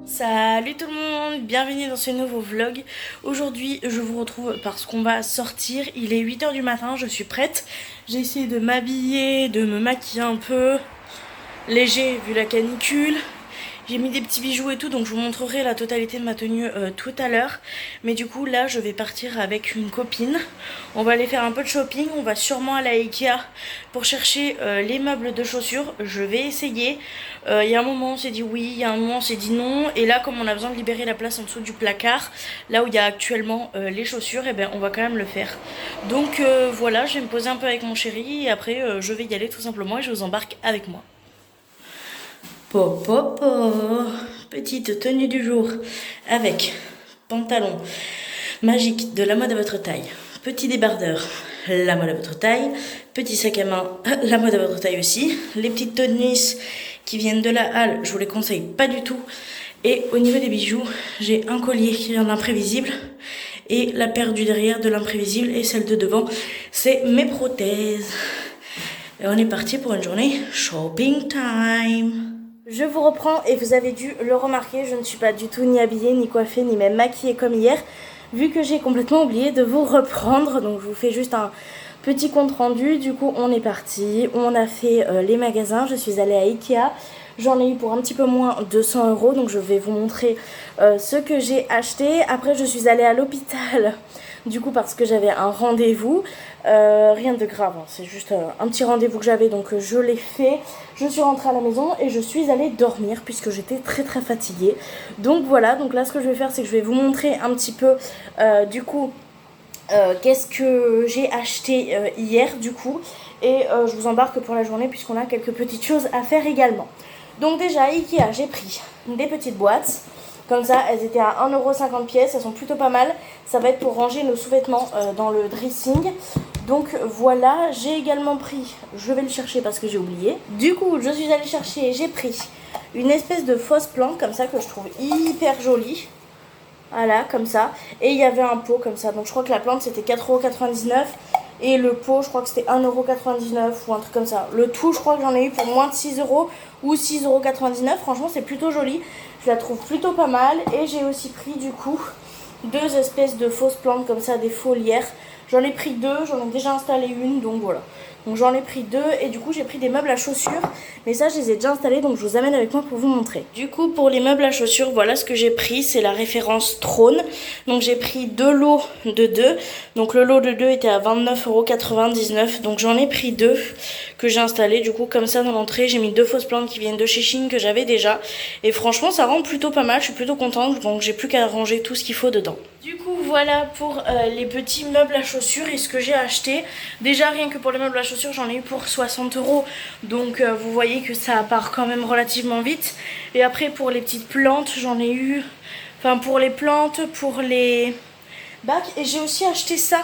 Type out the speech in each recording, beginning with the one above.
Salut tout le monde, bienvenue dans ce nouveau vlog. Aujourd'hui je vous retrouve parce qu'on va sortir, il est 8 h du matin, je suis prête. J'ai essayé de m'habiller, de me maquiller un peu léger vu la canicule. J'ai mis des petits bijoux et tout, donc je vous montrerai la totalité de ma tenue tout à l'heure. Mais du coup là je vais partir avec une copine. On va aller faire un peu de shopping, on va sûrement aller à Ikea pour chercher les meubles de chaussures. Je vais essayer. Il y a un moment on s'est dit oui, il y a un moment on s'est dit non. Et là comme on a besoin de libérer la place en dessous du placard, là où il y a actuellement les chaussures, et ben on va quand même le faire. Donc voilà, je vais me poser un peu avec mon chéri et après je vais y aller tout simplement et je vous embarque avec moi. Petite tenue du jour avec pantalon magique de la mode à votre taille, petit débardeur, la mode à votre taille, petit sac à main, la mode à votre taille aussi, les petites tennis qui viennent de la halle, je vous les conseille pas du tout. Et au niveau des bijoux, j'ai un collier qui vient d'imprévisible et la paire du derrière de l'imprévisible et celle de devant, c'est mes prothèses. Et on est parti pour une journée shopping time. Je vous reprends et vous avez dû le remarquer, je ne suis pas du tout ni habillée, ni coiffée, ni même maquillée comme hier, vu que j'ai complètement oublié de vous reprendre. Donc je vous fais juste un petit compte rendu. Du coup on est parti, on a fait les magasins, je suis allée à Ikea. J'en ai eu pour un petit peu moins de 100 €, donc je vais vous montrer ce que j'ai acheté. Après je suis allée à l'hôpital, du coup parce que j'avais un rendez-vous. Rien de grave, hein. C'est juste un petit rendez-vous que j'avais, donc je l'ai fait. Je suis rentrée à la maison et je suis allée dormir puisque j'étais très fatiguée. Donc voilà, donc là ce que je vais faire c'est que je vais vous montrer un petit peu du coup qu'est-ce que j'ai acheté hier du coup. Et je vous embarque pour la journée puisqu'on a quelques petites choses à faire également. Donc déjà à Ikea j'ai pris des petites boîtes. Comme ça, elles étaient à 1,50 € pièce, elles sont plutôt pas mal. Ça va être pour ranger nos sous-vêtements dans le dressing. Donc voilà, j'ai également pris, je vais le chercher parce que j'ai oublié. Du coup, je suis allée chercher, j'ai pris une espèce de fausse plante comme ça que je trouve hyper jolie. Voilà, comme ça. Et il y avait un pot comme ça. Donc je crois que la plante c'était 4,99 € et le pot je crois que c'était 1,99 € ou un truc comme ça. Le tout je crois que j'en ai eu pour moins de 6 € ou 6,99 €. Franchement c'est plutôt joli. Je la trouve plutôt pas mal. Et j'ai aussi pris du coup deux espèces de fausses plantes comme ça, des foliaires. J'en ai pris deux, j'en ai déjà installé une, donc voilà. Donc j'en ai pris deux et du coup j'ai pris des meubles à chaussures. Mais ça je les ai déjà installés, donc je vous amène avec moi pour vous montrer. Du coup pour les meubles à chaussures, voilà ce que j'ai pris. C'est la référence Trône. Donc j'ai pris deux lots de deux. Donc le lot de deux était à 29,99 €. Donc j'en ai pris deux que j'ai installés. Du coup comme ça dans l'entrée j'ai mis deux fausses plantes qui viennent de chez Shein que j'avais déjà. Et franchement ça rend plutôt pas mal, je suis plutôt contente. Donc j'ai plus qu'à ranger tout ce qu'il faut dedans. Du coup voilà pour les petits meubles à chaussures et ce que j'ai acheté. Déjà rien que pour les meubles à chaussures j'en ai eu pour 60 €. Donc vous voyez que ça part quand même relativement vite. Et après pour les petites plantes j'en ai eu, enfin pour les plantes, pour les bacs. Et j'ai aussi acheté ça.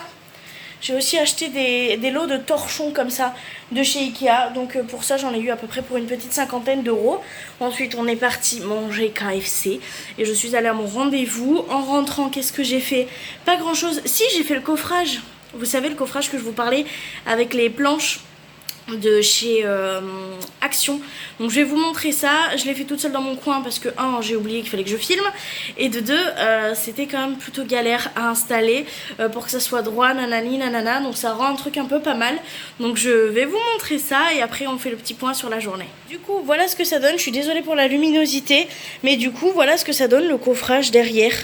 J'ai aussi acheté des lots de torchons comme ça de chez Ikea. Donc pour ça j'en ai eu à peu près pour une petite cinquantaine d'euros. Ensuite on est parti manger KFC. Et je suis allée à mon rendez-vous. En rentrant qu'est-ce que j'ai fait? Pas grand chose. Si, j'ai fait le coffrage. Vous savez le coffrage que je vous parlais avec les planches de chez Action. Donc je vais vous montrer ça. Je l'ai fait toute seule dans mon coin parce que j'ai oublié qu'il fallait que je filme, et de deux c'était quand même plutôt galère à installer pour que ça soit droit, nanani nanana. Donc ça rend un truc un peu pas mal. Donc je vais vous montrer ça et après on fait le petit point sur la journée. Du coup voilà ce que ça donne. Je suis désolée pour la luminosité, mais du coup voilà ce que ça donne le coffrage derrière.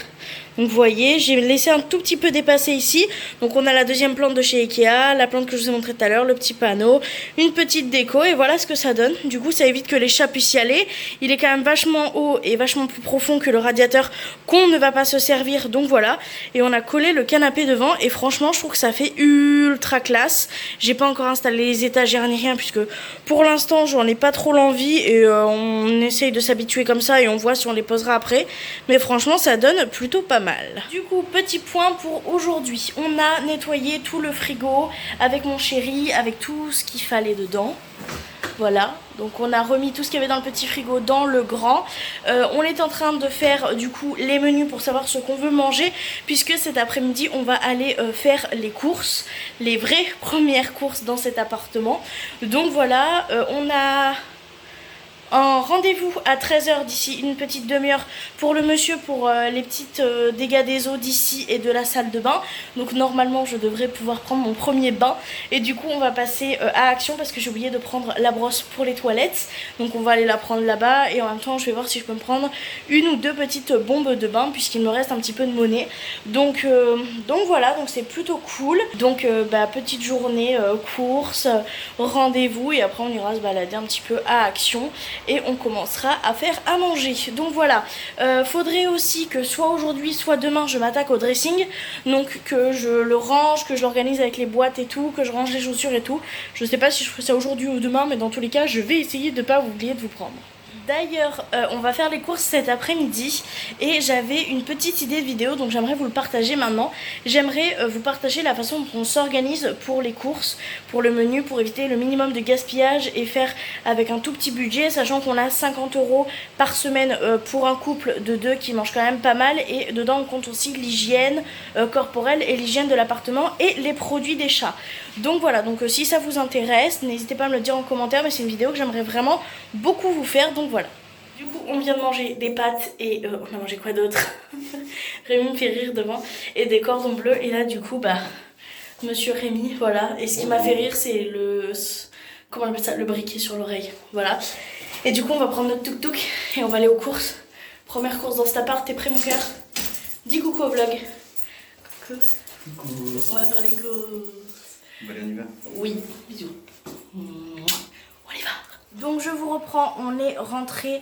Donc vous voyez, j'ai laissé un tout petit peu dépasser ici. Donc on a la deuxième plante de chez Ikea, la plante que je vous ai montré tout à l'heure, le petit panneau, une petite déco, et voilà ce que ça donne. Du coup ça évite que les chats puissent y aller. Il est quand même vachement haut et vachement plus profond que le radiateur qu'on ne va pas se servir, donc voilà. Et on a collé le canapé devant et franchement je trouve que ça fait ultra classe. J'ai pas encore installé les étagères ni rien puisque pour l'instant j'en ai pas trop l'envie et on essaye de s'habituer comme ça et on voit si on les posera après. Mais franchement ça donne plutôt pas mal. Du coup petit point pour aujourd'hui. On a nettoyé tout le frigo avec mon chéri, avec tout ce qu'il fallait dedans. Voilà, donc on a remis tout ce qu'il y avait dans le petit frigo dans le grand. On est en train de faire du coup les menus pour savoir ce qu'on veut manger, puisque cet après-midi on va aller faire les courses, les vraies premières courses dans cet appartement. Donc voilà, on a un rendez-vous à 13 h d'ici une petite demi-heure pour le monsieur pour les petites dégâts des eaux d'ici et de la salle de bain. Donc normalement je devrais pouvoir prendre mon premier bain et du coup on va passer à Action parce que j'ai oublié de prendre la brosse pour les toilettes. Donc on va aller la prendre là-bas et en même temps je vais voir si je peux me prendre une ou deux petites bombes de bain puisqu'il me reste un petit peu de monnaie. Donc voilà, donc c'est plutôt cool. Donc petite journée course, rendez-vous et après on ira se balader un petit peu à Action et on commencera à faire à manger. Donc voilà, faudrait aussi que soit aujourd'hui soit demain je m'attaque au dressing, donc que je le range, que je l'organise avec les boîtes et tout, que je range les chaussures et tout. Je sais pas si je ferai ça aujourd'hui ou demain, mais dans tous les cas je vais essayer de pas oublier de vous prendre. D'ailleurs, on va faire les courses cet après-midi et j'avais une petite idée de vidéo, donc j'aimerais vous le partager maintenant. J'aimerais vous partager la façon dont on s'organise pour les courses, pour le menu, pour éviter le minimum de gaspillage et faire avec un tout petit budget, sachant qu'on a 50 € par semaine pour un couple de deux qui mange quand même pas mal. Et dedans on compte aussi l'hygiène corporelle et l'hygiène de l'appartement et les produits des chats. Donc voilà, donc si ça vous intéresse, n'hésitez pas à me le dire en commentaire, mais c'est une vidéo que j'aimerais vraiment beaucoup vous faire, donc voilà. Du coup on vient de manger des pâtes et on a mangé quoi d'autre? Rémi me fait rire devant, et des cordons bleus, et là du coup monsieur Rémi, voilà, et ce qui m'a fait rire c'est le... comment on appelle ça? Le briquet sur l'oreille, voilà. Et du coup on va prendre notre tuk-tuk et on va aller aux courses. Première course dans cet appart, t'es prêt mon cœur? Dis coucou au vlog. Coucou. Coucou. On va faire les courses. Bon, on y va. Oui, bisous. On y va. Donc je vous reprends, on est rentré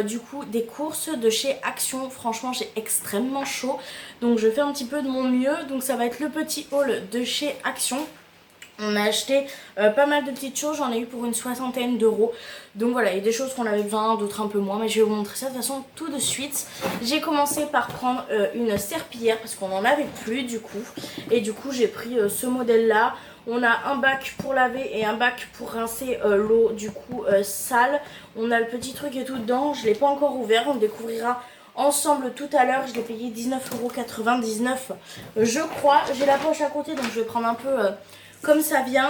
du coup des courses de chez Action. Franchement j'ai extrêmement chaud, donc je fais un petit peu de mon mieux. Donc ça va être le petit haul de chez Action. On a acheté pas mal de petites choses, j'en ai eu pour une 60aine d'euros. Donc voilà, il y a des choses qu'on avait besoin, d'autres un peu moins, mais je vais vous montrer ça de toute façon tout de suite. J'ai commencé par prendre une serpillière parce qu'on n'en avait plus du coup. Et du coup j'ai pris ce modèle là. On a un bac pour laver et un bac pour rincer l'eau du coup sale. On a le petit truc et tout dedans, je ne l'ai pas encore ouvert, on le découvrira ensemble tout à l'heure. Je l'ai payé 19,99 € je crois. J'ai la poche à côté donc je vais prendre un peu comme ça vient.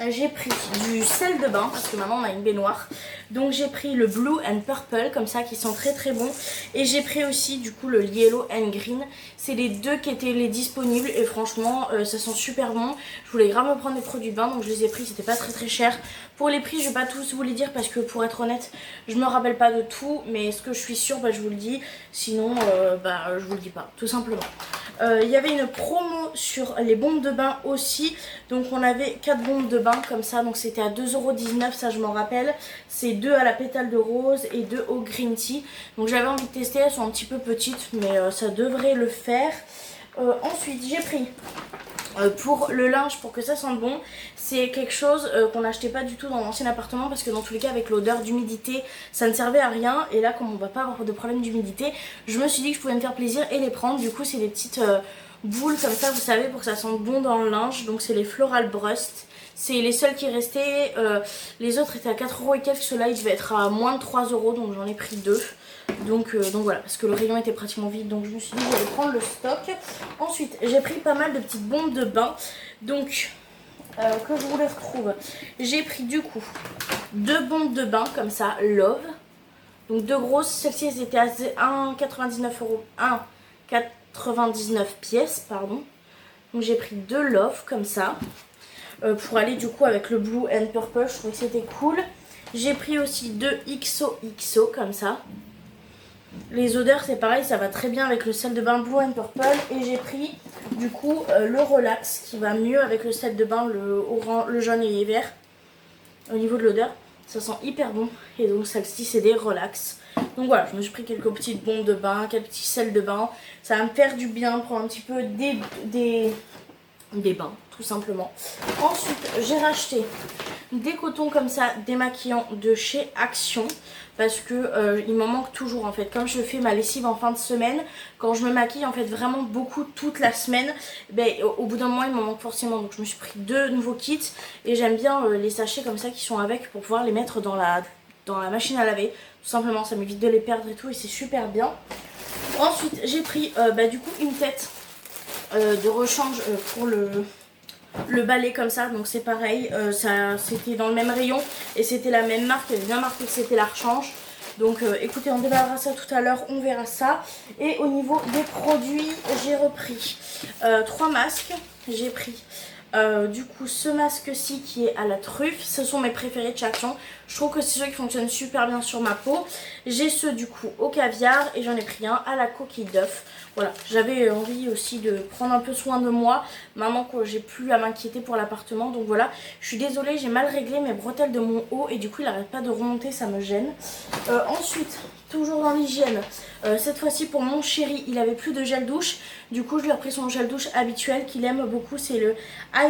J'ai pris du sel de bain parce que maintenant on a une baignoire. Donc j'ai pris le blue and purple comme ça qui sont très très bons. Et j'ai pris aussi du coup le yellow and green. C'est les deux qui étaient les disponibles et franchement ça sent super bon. Je voulais grave me prendre des produits de bain donc je les ai pris, c'était pas très très cher. Pour les prix je vais pas tous vous les dire parce que pour être honnête je me rappelle pas de tout. Mais ce que je suis sûre je vous le dis. Sinon je vous le dis pas tout simplement. Il y avait une promo sur les bombes de bain aussi. Donc on avait 4 bombes de bain comme ça. Donc c'était à 2,19 €, ça je m'en rappelle. C'est 2 à la pétale de rose et 2 au green tea. Donc j'avais envie de tester, elles sont un petit peu petites mais ça devrait le faire. Ensuite j'ai pris pour le linge, pour que ça sente bon, c'est quelque chose qu'on n'achetait pas du tout dans l'ancien appartement parce que dans tous les cas avec l'odeur d'humidité ça ne servait à rien. Et là comme on va pas avoir de problème d'humidité, je me suis dit que je pouvais me faire plaisir et les prendre. Du coup c'est des petites boules comme ça vous savez pour que ça sente bon dans le linge. Donc c'est les Floral Brust. C'est les seuls qui restaient, les autres étaient à 4 € et quelques, ceux-là ils devaient être à moins de 3 € donc j'en ai pris 2. Donc voilà, parce que le rayon était pratiquement vide, donc je me suis dit que j'allais prendre le stock. Ensuite, j'ai pris pas mal de petites bombes de bain, donc que je vous les retrouve. J'ai pris du coup 2 bombes de bain comme ça, Love. Donc 2 grosses, celles-ci elles étaient à 1,99 €, 1,99 pièces, pardon. Donc j'ai pris 2 Love comme ça, pour aller du coup avec le Blue and Purple, je trouvais que c'était cool. J'ai pris aussi 2 XOXO comme ça. Les odeurs c'est pareil, ça va très bien avec le sel de bain Blue and Purple. Et j'ai pris du coup le Relax qui va mieux avec le sel de bain, le jaune et vert. Au niveau de l'odeur, ça sent hyper bon. Et donc celle-ci c'est des Relax. Donc voilà, je me suis pris quelques petites bombes de bain, quelques petits sels de bain. Ça va me faire du bien, prendre un petit peu des bains tout simplement. Ensuite j'ai racheté des cotons comme ça démaquillants de chez Action parce que il m'en manque toujours en fait. Comme je fais ma lessive en fin de semaine, quand je me maquille en fait vraiment beaucoup toute la semaine, au bout d'un moment il m'en manque forcément. Donc je me suis pris 2 nouveaux kits et j'aime bien les sachets comme ça qui sont avec pour pouvoir les mettre dans la machine à laver. Tout simplement ça m'évite de les perdre et tout et c'est super bien. Ensuite j'ai pris du coup une tête de rechange pour le le balai comme ça, donc c'est pareil, c'était dans le même rayon et c'était la même marque, il y avait bien marqué que c'était la rechange. Donc écoutez, on débarrassera ça tout à l'heure, on verra ça. Et au niveau des produits, j'ai repris 3 masques, j'ai pris du coup ce masque-ci qui est à la truffe, ce sont mes préférés de chez Action. Je trouve que c'est ceux qui fonctionnent super bien sur ma peau. J'ai ceux du coup au caviar et j'en ai pris un à la coquille d'œuf. Voilà, j'avais envie aussi de prendre un peu soin de moi maintenant que j'ai plus à m'inquiéter pour l'appartement. Donc voilà, je suis désolée, j'ai mal réglé mes bretelles de mon haut et du coup il n'arrête pas de remonter, ça me gêne. Ensuite, toujours dans l'hygiène, cette fois-ci pour mon chéri, il avait plus de gel douche. Du coup je lui ai repris son gel douche habituel qu'il aime beaucoup, c'est le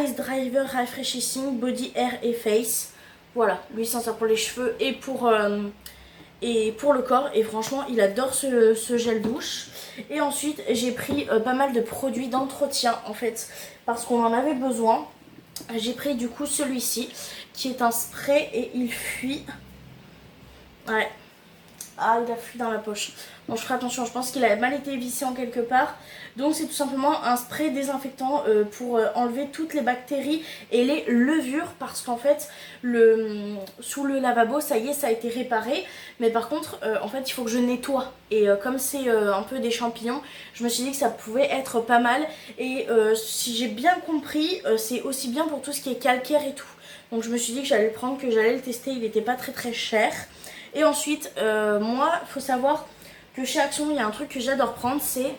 Ice Driver Refreshing Body Hair et Face. Voilà, lui s'en sert pour les cheveux et pour le corps. Et franchement, il adore ce gel douche. Et ensuite, j'ai pris pas mal de produits d'entretien en fait, parce qu'on en avait besoin. J'ai pris du coup celui-ci, qui est un spray et il fuit. Ouais. Ah, il a fui dans la poche. Bon, je ferai attention, je pense qu'il a mal été vissé en quelque part. Donc c'est tout simplement un spray désinfectant pour enlever toutes les bactéries et les levures. Parce qu'en fait, sous le lavabo, ça y est, ça a été réparé. Mais par contre, en fait, il faut que je nettoie. Et comme c'est un peu des champignons, je me suis dit que ça pouvait être pas mal. Et si j'ai bien compris, c'est aussi bien pour tout ce qui est calcaire et tout. Donc je me suis dit que j'allais le prendre, que j'allais le tester. Il n'était pas très très cher. Et ensuite, moi, il faut savoir que chez Action, il y a un truc que j'adore prendre, c'est...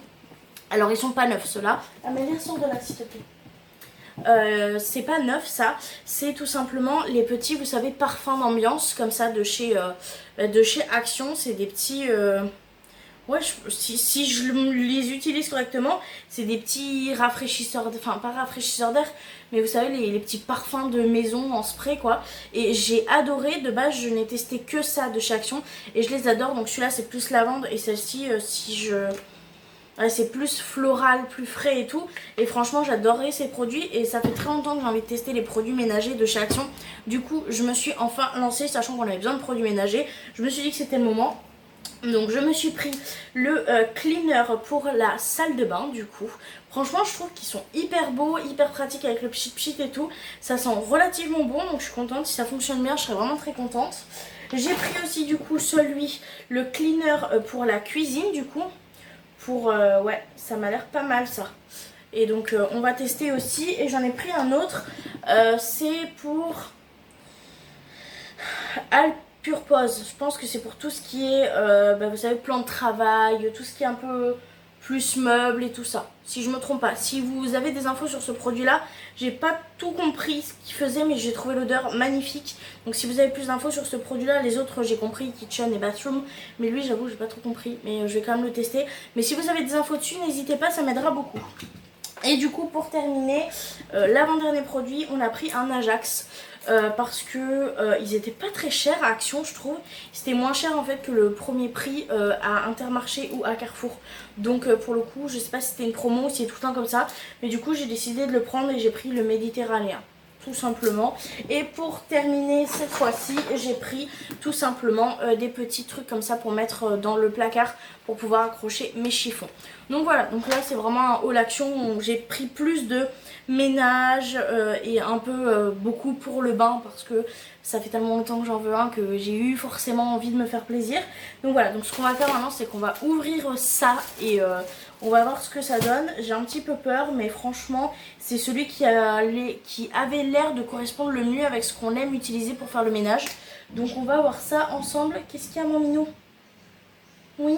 Alors, ils sont pas neufs, ceux-là. Ah, mais les sors de là, s'il te plaît. C'est pas neuf, ça. C'est tout simplement les petits, vous savez, parfums d'ambiance, comme ça, de chez Action. C'est des petits... Ouais, si je les utilise correctement, c'est des petits rafraîchisseurs, enfin pas rafraîchisseurs d'air, mais vous savez les petits parfums de maison en spray quoi. Et j'ai adoré, de base je n'ai testé que ça de chez Action et je les adore. Donc celui-là c'est plus lavande et celle-ci ouais, c'est plus floral, plus frais et tout. Et franchement j'adorerais ces produits et ça fait très longtemps que j'ai envie de tester les produits ménagers de chez Action. Du coup je me suis enfin lancée, sachant qu'on avait besoin de produits ménagers. Je me suis dit que c'était le moment. Donc je me suis pris le cleaner pour la salle de bain du coup. Franchement je trouve qu'ils sont hyper beaux, hyper pratiques avec le pchit pchit et tout. Ça sent relativement bon donc je suis contente. Si ça fonctionne bien je serais vraiment très contente. J'ai pris aussi du coup le cleaner pour la cuisine du coup. Ouais, ça m'a l'air pas mal ça. Et donc on va tester aussi. Et j'en ai pris un autre. C'est pour... Pure Pose, je pense que c'est pour tout ce qui est, vous savez, plan de travail, tout ce qui est un peu plus meubles et tout ça. Si je me trompe pas, si vous avez des infos sur ce produit-là, j'ai pas tout compris ce qu'il faisait, mais j'ai trouvé l'odeur magnifique. Donc si vous avez plus d'infos sur ce produit-là, les autres j'ai compris, Kitchen et Bathroom, mais lui j'avoue j'ai pas trop compris, mais je vais quand même le tester. Mais si vous avez des infos dessus, n'hésitez pas, ça m'aidera beaucoup. Et du coup pour terminer, l'avant-dernier produit, on a pris un Ajax. Parce que ils étaient pas très chers à Action je trouve. C'était moins cher en fait que le premier prix à Intermarché ou à Carrefour. Donc pour le coup je sais pas si c'était une promo ou si c'est tout le temps comme ça. Mais du coup j'ai décidé de le prendre et j'ai pris le Méditerranéen. Tout simplement. Et pour terminer cette fois-ci, j'ai pris tout simplement des petits trucs comme ça pour mettre dans le placard pour pouvoir accrocher mes chiffons. Donc voilà, donc là c'est vraiment un haul Action où j'ai pris plus de ménage et un peu beaucoup pour le bain parce que ça fait tellement longtemps que j'en veux un que j'ai eu forcément envie de me faire plaisir. Donc voilà, donc ce qu'on va faire maintenant c'est qu'on va ouvrir ça et on va voir ce que ça donne. J'ai un petit peu peur mais franchement c'est celui qui avait l'air de correspondre le mieux avec ce qu'on aime utiliser pour faire le ménage. Donc on va voir ça ensemble. Qu'est-ce qu'il y a mon minou? Oui.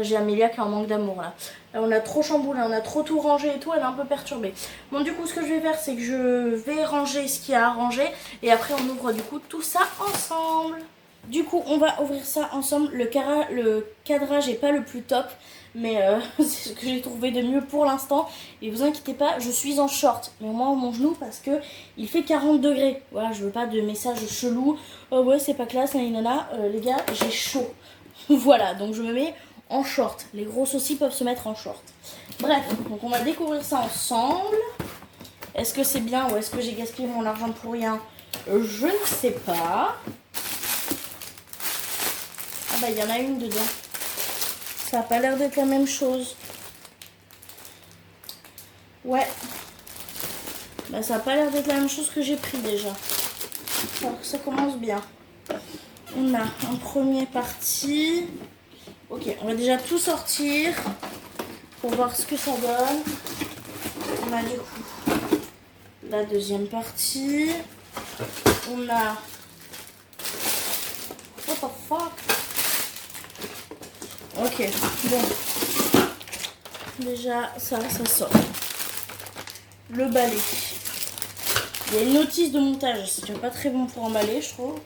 J'ai Amélia qui est en manque d'amour là. On a trop chamboulé, on a trop tout rangé et tout, elle est un peu perturbée. Bon du coup ce que je vais faire c'est que je vais ranger ce qu'il y a à ranger et après on ouvre du coup tout ça ensemble. Du coup on va ouvrir ça ensemble. Le cadrage est pas le plus top mais c'est ce que j'ai trouvé de mieux pour l'instant. Et vous inquiétez pas, je suis en short mais au moins mon genou parce que il fait 40 degrés. Voilà, je veux pas de messages chelous. Oh ouais c'est pas classe, nanana. Les gars j'ai chaud. Voilà, donc je me mets en short. Les grosses aussi peuvent se mettre en short. Bref, donc on va découvrir ça ensemble. Est-ce que c'est bien ou est-ce que j'ai gaspillé mon argent pour rien? Je ne sais pas. Ah bah il y en a une dedans. Ça n'a pas l'air d'être la même chose. Ouais. Bah, ça n'a pas l'air d'être la même chose que j'ai pris déjà. Alors que ça commence bien. On a un premier parti. Ok, on va déjà tout sortir pour voir ce que ça donne. On a du coup la deuxième partie. On a... What the fuck? Ok, bon. Déjà, ça sort. Le balai. Il y a une notice de montage. C'est déjà pas très bon pour emballer, je trouve.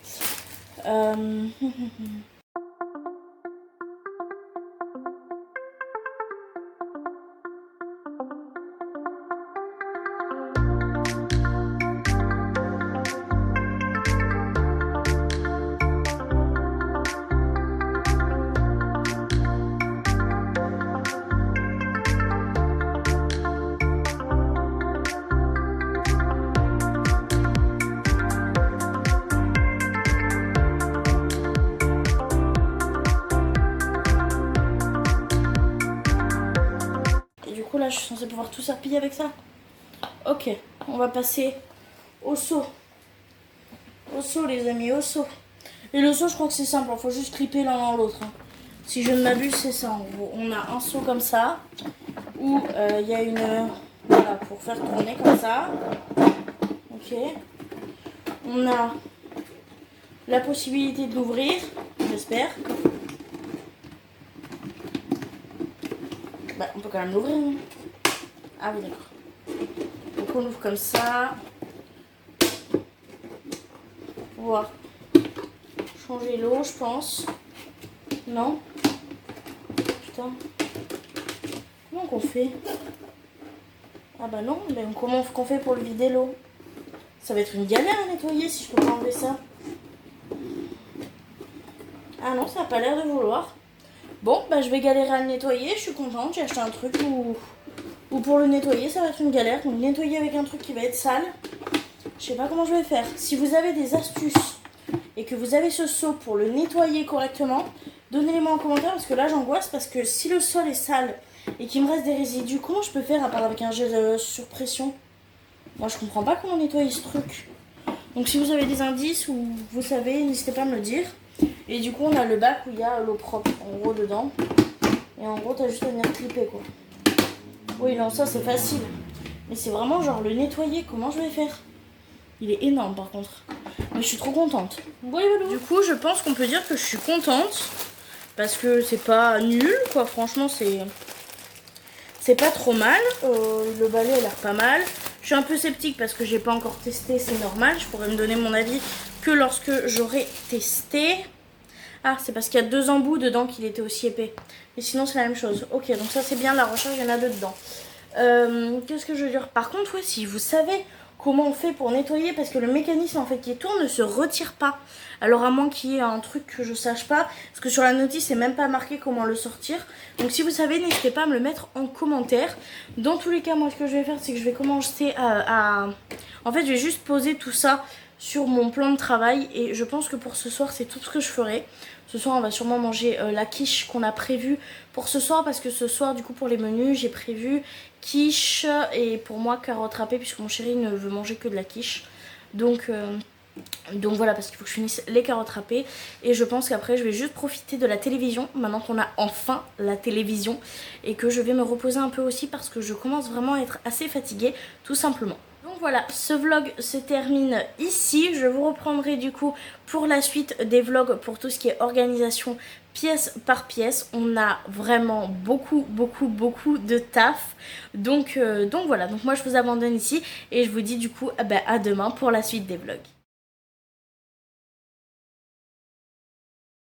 Là, je suis censée pouvoir tout serpiller avec ça. Ok, on va passer au seau. Au seau, les amis, au seau. Et le seau, je crois que c'est simple. Il faut juste clipper l'un dans l'autre. Si je ne m'abuse, c'est ça. En gros, on a un seau comme ça où il y a une... Voilà, pour faire tourner comme ça. Ok. On a la possibilité de l'ouvrir, j'espère. Bah, on peut quand même l'ouvrir. Hein. Ah oui, d'accord. Donc on ouvre comme ça. Pour pouvoir changer l'eau, je pense. Non? Putain. Comment qu'on fait? Ah bah non, mais comment qu'on fait pour le vider l'eau? Ça va être une galère à nettoyer si je peux pas enlever ça. Ah non, ça n'a pas l'air de vouloir. Bon, bah je vais galérer à le nettoyer, je suis contente, j'ai acheté un truc où pour le nettoyer ça va être une galère. Donc nettoyer avec un truc qui va être sale, je sais pas comment je vais faire. Si vous avez des astuces et que vous avez ce seau pour le nettoyer correctement, donnez-les-moi en commentaire parce que là j'angoisse parce que si le sol est sale et qu'il me reste des résidus, comment je peux faire à part avec un gel sur pression? Moi je comprends pas comment nettoyer ce truc. Donc si vous avez des indices ou vous savez, n'hésitez pas à me le dire. Et du coup on a le bac où il y a l'eau propre en gros dedans. Et en gros t'as juste à venir clipper quoi. Oui non ça c'est facile. Mais c'est vraiment genre le nettoyer, comment je vais faire? Il est énorme par contre. Mais je suis trop contente. Oui, voilà. Du coup je pense qu'on peut dire que je suis contente. Parce que c'est pas nul quoi, franchement c'est pas trop mal. Le balai a l'air pas mal. Je suis un peu sceptique parce que j'ai pas encore testé, c'est normal. Je pourrais me donner mon avis que lorsque j'aurai testé. Ah, c'est parce qu'il y a 2 embouts dedans qu'il était aussi épais. Mais sinon, c'est la même chose. Ok, donc ça, c'est bien. La recharge, il y en a 2 dedans. Qu'est-ce que je veux dire? Par contre, ouais, si vous savez comment on fait pour nettoyer, parce que le mécanisme en fait qui tourne ne se retire pas. Alors à moins qu'il y ait un truc que je sache pas, parce que sur la notice, c'est même pas marqué comment le sortir. Donc si vous savez, n'hésitez pas à me le mettre en commentaire. Dans tous les cas, moi, ce que je vais faire, c'est que je vais commencer En fait, je vais juste poser tout ça sur mon plan de travail et je pense que pour ce soir c'est tout ce que je ferai. Ce soir on va sûrement manger la quiche qu'on a prévue pour ce soir parce que ce soir du coup pour les menus j'ai prévu quiche et pour moi carottes râpées puisque mon chéri ne veut manger que de la quiche. Donc voilà, parce qu'il faut que je finisse les carottes râpées. Et je pense qu'après je vais juste profiter de la télévision maintenant qu'on a enfin la télévision. Et que je vais me reposer un peu aussi parce que je commence vraiment à être assez fatiguée tout simplement. Donc voilà, ce vlog se termine ici. Je vous reprendrai du coup pour la suite des vlogs pour tout ce qui est organisation pièce par pièce. On a vraiment beaucoup de taf. Donc voilà, donc moi je vous abandonne ici et je vous dis du coup à demain pour la suite des vlogs.